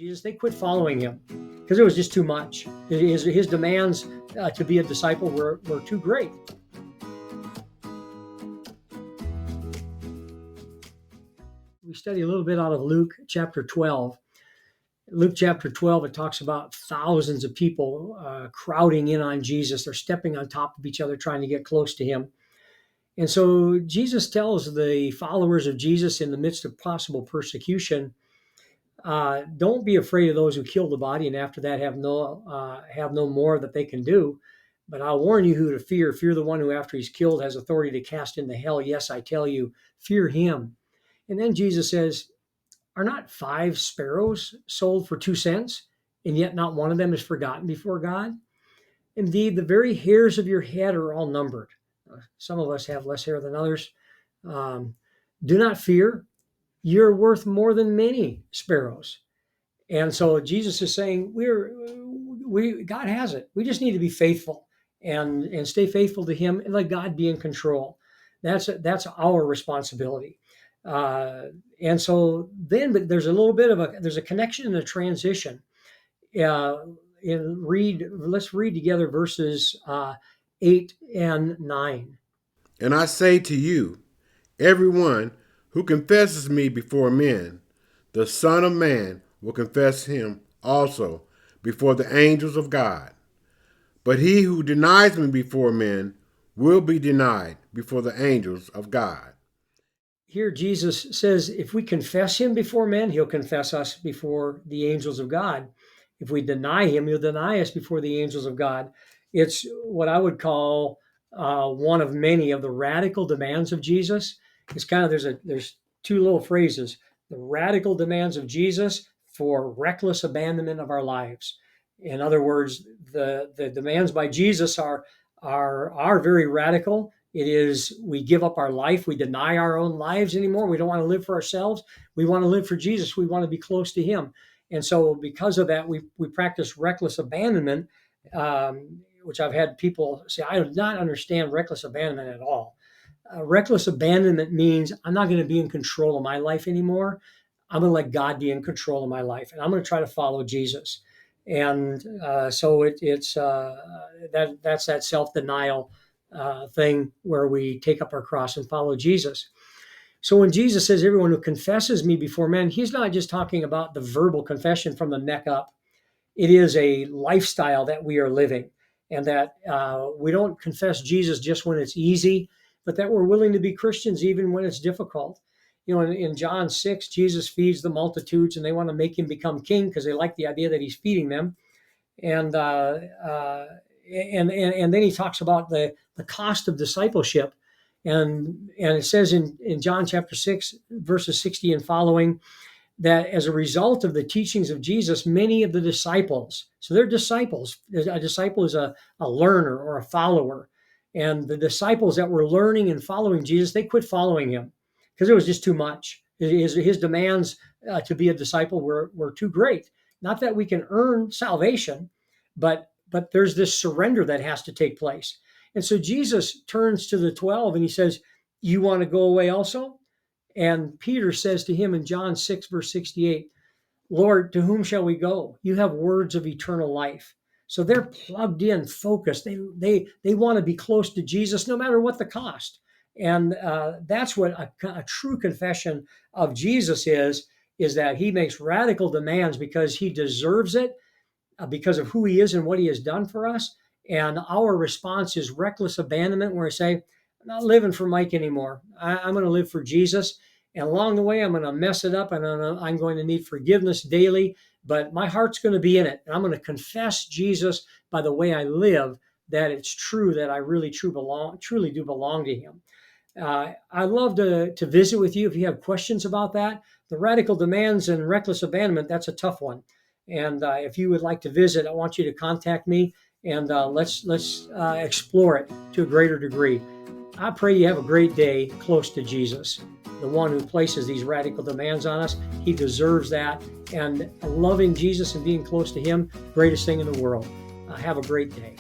Jesus, they quit following him because it was just too much. His demands to be a disciple were too great. We study a little bit out of Luke chapter 12. Luke chapter 12, it talks about thousands of people crowding in on Jesus. They're stepping on top of each other, trying to get close to him. And so Jesus tells the followers of Jesus in the midst of possible persecution, don't be afraid of those who kill the body and after that have no more that they can do. But I'll warn you who to fear. Fear the one who after he's killed has authority to cast into hell. Yes, I tell you, fear him. And then Jesus says, are not 5 sparrows sold for 2 cents, and yet not one of them is forgotten before God? Indeed, the very hairs of your head are all numbered. Some of us have less hair than others. Do not fear. You're worth more than many sparrows. And so Jesus is saying, God has it. We just need to be faithful and stay faithful to him and let God be in control. That's our responsibility. And so then, but there's a little bit of there's a connection and a transition. Let's read together verses 8 and 9. And I say to you, everyone who confesses me before men, the Son of Man will confess him also before the angels of God. But he who denies me before men will be denied before the angels of God. Here Jesus says if we confess him before men, he'll confess us before the angels of God. If we deny him, he'll deny us before the angels of God. It's what I would call one of many of the radical demands of Jesus. It's kind of, there's 2 little phrases: the radical demands of Jesus for reckless abandonment of our lives. In other words, the demands by Jesus are very radical. It is, we give up our life. We deny our own lives anymore. We don't want to live for ourselves. We want to live for Jesus. We want to be close to him. And so because of that, we practice reckless abandonment, which I've had people say, I do not understand reckless abandonment at all. Reckless abandonment means I'm not going to be in control of my life anymore. I'm going to let God be in control of my life, and I'm going to try to follow Jesus. And so that's that self-denial thing where we take up our cross and follow Jesus. So when Jesus says everyone who confesses me before men, he's not just talking about the verbal confession from the neck up. It is a lifestyle that we are living, and that we don't confess Jesus just when it's easy, but that we're willing to be Christians even when it's difficult. You know, in John 6, Jesus feeds the multitudes and they want to make him become king because they like the idea that he's feeding them. And then he talks about the cost of discipleship. And it says in John chapter 6, verses 60 and following, that as a result of the teachings of Jesus, many of the disciples, so they're disciples. A disciple is a learner or a follower. And the disciples that were learning and following Jesus, they quit following him because it was just too much. His demands to be a disciple were too great. Not that we can earn salvation, but there's this surrender that has to take place. And so Jesus turns to the 12 and he says, you want to go away also? And Peter says to him in John 6, verse 68, Lord, to whom shall we go? You have words of eternal life. So they're plugged in, focused. They want to be close to Jesus no matter what the cost. And that's what a true confession of Jesus is that he makes radical demands because he deserves it, because of who he is and what he has done for us. And our response is reckless abandonment, where I say, I'm not living for Mike anymore. I'm going to live for Jesus. And along the way, I'm going to mess it up and I'm going to need forgiveness daily, but my heart's going to be in it. And I'm going to confess Jesus by the way I live, that it's true that I really truly do belong to him. I love to visit with you if you have questions about that. The radical demands and reckless abandonment, that's a tough one. And if you would like to visit, I want you to contact me and let's explore it to a greater degree. I pray you have a great day close to Jesus, the one who places these radical demands on us. He deserves that. And loving Jesus and being close to him, greatest thing in the world. Have a great day.